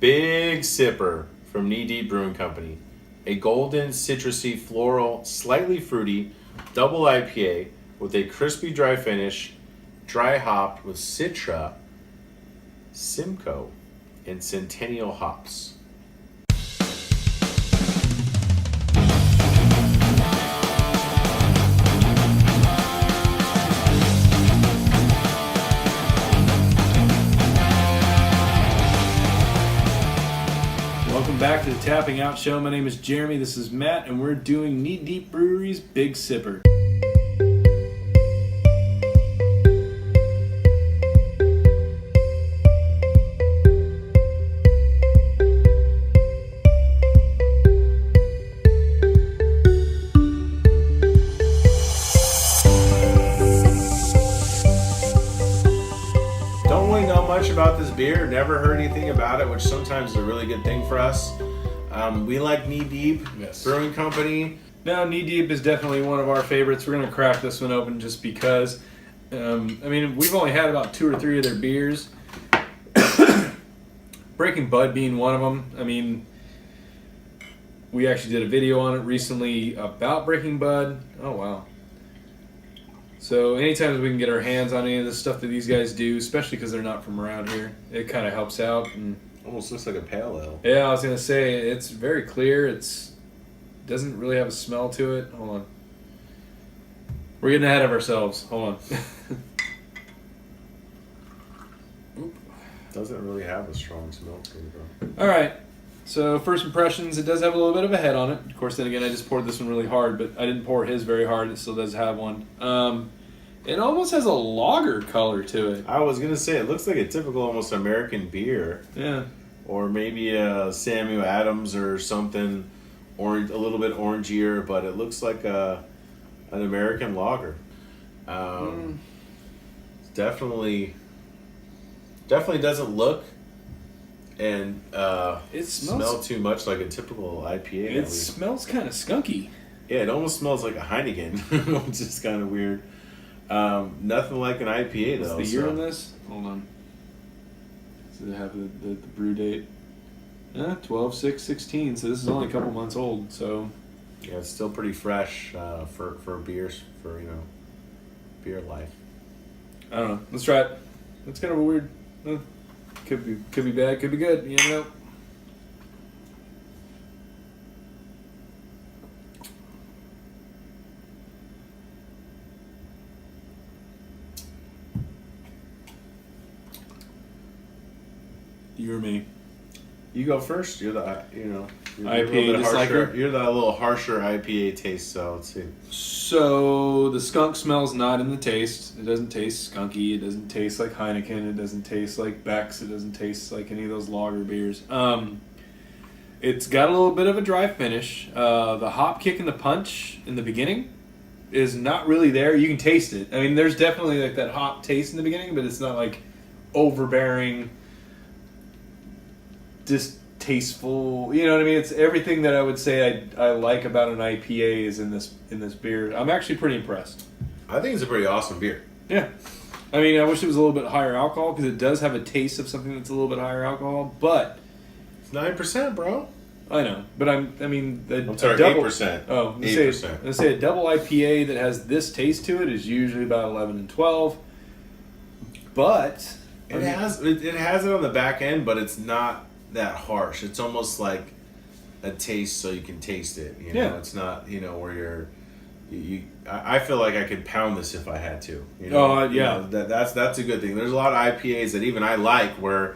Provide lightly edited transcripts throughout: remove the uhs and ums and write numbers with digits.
Big Sipper from Knee Deep Brewing Company. A golden, citrusy, floral, slightly fruity double IPA with a crispy dry finish, dry hopped with Citra, Simcoe, and Centennial hops. Welcome back to the Tapping Out Show. My name is Jeremy, this is Matt, and we're doing Knee Deep Brewery's Big Sipper. Don't really know much about this beer, never heard anything about it, which sometimes is a really good thing for us. We like Knee Deep Brewing Company. Now, Knee Deep is definitely one of our favorites. We're going to crack this one open just because. We've only had about 2 or 3 of their beers. Breaking Bud being one of them. We actually did a video on it recently about Breaking Bud. Oh, wow. So anytime we can get our hands on any of the stuff that these guys do, especially because they're not from around here, it kind of helps out. And Almost looks like a pale ale. yeah, I was gonna say it's very clear. It doesn't really have a smell to it. Hold on, we're getting ahead of ourselves. Hold on. Doesn't really have a strong smell to it, though. All right. So first impressions, it does have a little bit of a head on it. Of course, then again, I just poured this one really hard, but I didn't pour his very hard. It still does have one. It almost has a lager color to it. I was gonna say it looks like a typical almost American beer. Yeah. Or maybe a Samuel Adams or something, orange, a little bit orangier, but it looks like an American lager. Definitely doesn't look and It smell too much like a typical IPA. It smells kind of skunky. Yeah, it almost smells like a Heineken, which is kind of weird. Nothing like an IPA though. What's the year on this? Hold on. Does it have the brew date? 12/6/16. So this is only a couple months old. So yeah, it's still pretty fresh for beers for beer life. I don't know. Let's try it. It's kind of a weird. Could be bad. Could be good. You never know. You or me? You go first. You're the you're IPA a little bit harsher. disliker? You're the little harsher IPA taste. So let's see. So the skunk smell's not in the taste. It doesn't taste skunky. It doesn't taste like Heineken. It doesn't taste like Beck's. It doesn't taste like any of those lager beers. It's got a little bit of a dry finish. The hop kick and the punch in the beginning is not really there. You can taste it. There's definitely like that hop taste in the beginning, but it's not like overbearing, distasteful. You know what I mean? It's everything that I would say I like about an IPA is in this beer. I'm actually pretty impressed. I think it's a pretty awesome beer. Yeah. I wish it was a little bit higher alcohol because it does have a taste of something that's a little bit higher alcohol, but It's 9%, bro. I know. But I'm sorry, 8%. Oh, 8%. Let's say a double IPA that has this taste to it is usually about 11 and 12. But It has it on the back end, but it's not that harsh. It's almost like a taste, so you can taste it. Yeah. It's not where I feel like I could pound this if I had to. Yeah. That's a good thing. There's a lot of IPAs that even I like where,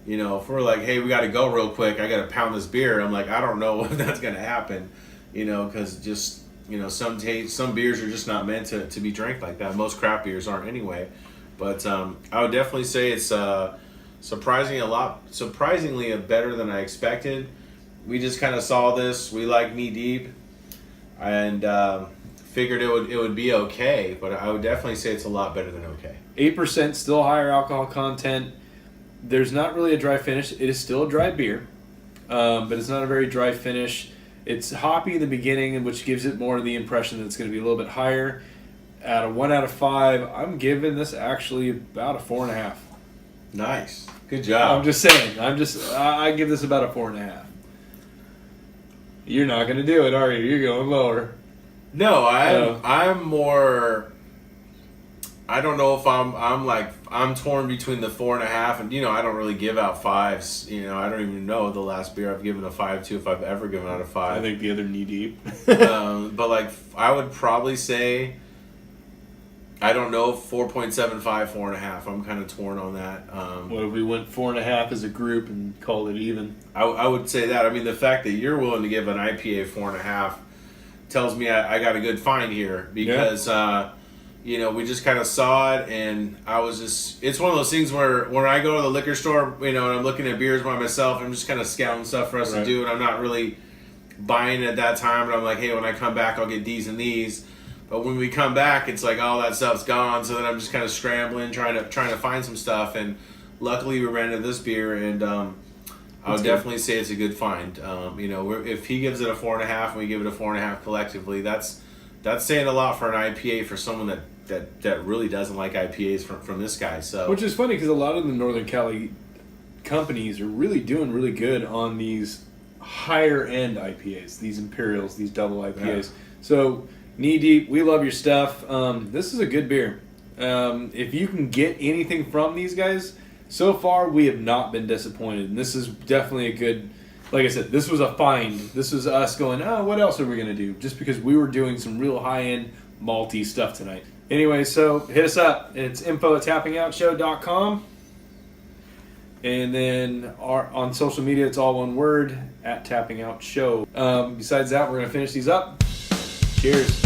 if we're like, hey, we got to go real quick, I got to pound this beer. I'm like, I don't know if that's gonna happen, because just some beers are just not meant to be drank like that. Most craft beers aren't anyway. But I would definitely say it's surprisingly better than I expected. We just kind of saw this. We like Knee Deep, and figured it would be okay. But I would definitely say it's a lot better than okay. 8% still higher alcohol content. There's not really a dry finish. It is still a dry beer, but it's not a very dry finish. It's hoppy in the beginning, which gives it more of the impression that it's going to be a little bit higher. At a 1 out of 5, I'm giving this actually about a 4.5. Nice. Good job. I'm just saying. I give this about a 4.5. You're not going to do it, are you? You're going lower. No, I'm more. I don't know if I'm torn between the 4.5 and I don't really give out 5s. I don't even know the last beer I've given a 5 to, if I've ever given out a 5. I think the other knee deep. But like I would probably say, I don't know, 4.75, 4.5. I'm kind of torn on that. What if we went 4.5 as a group and called it even? I would say that. I mean, the fact that you're willing to give an IPA 4.5 tells me I got a good find here, because we just kind of saw it, and I was just, it's one of those things where when I go to the liquor store, and I'm looking at beers by myself, I'm just kind of scouting stuff for us to do, and I'm not really buying it at that time, and I'm like, hey, when I come back, I'll get these and these. But when we come back, it's like all that stuff's gone, so then I'm just kind of scrambling, trying to find some stuff, and luckily we ran into this beer, and I would definitely say it's a good find. If he gives it a 4.5 and we give it a 4.5 collectively, that's saying a lot for an IPA for someone that really doesn't like IPAs from this guy. So, which is funny because a lot of the Northern Cali companies are really doing really good on these higher end IPAs, these Imperials, these double IPAs. Yeah. So Knee Deep, we love your stuff. This is a good beer. If you can get anything from these guys, so far we have not been disappointed. And this is definitely a good, like I said, this was a find. This was us going, what else are we going to do? Just because we were doing some real high-end malty stuff tonight. Anyway, so hit us up. It's info@tappingoutshow.com. And then on social media, it's all one word, @tappingoutshow. Besides that, we're going to finish these up. Cheers.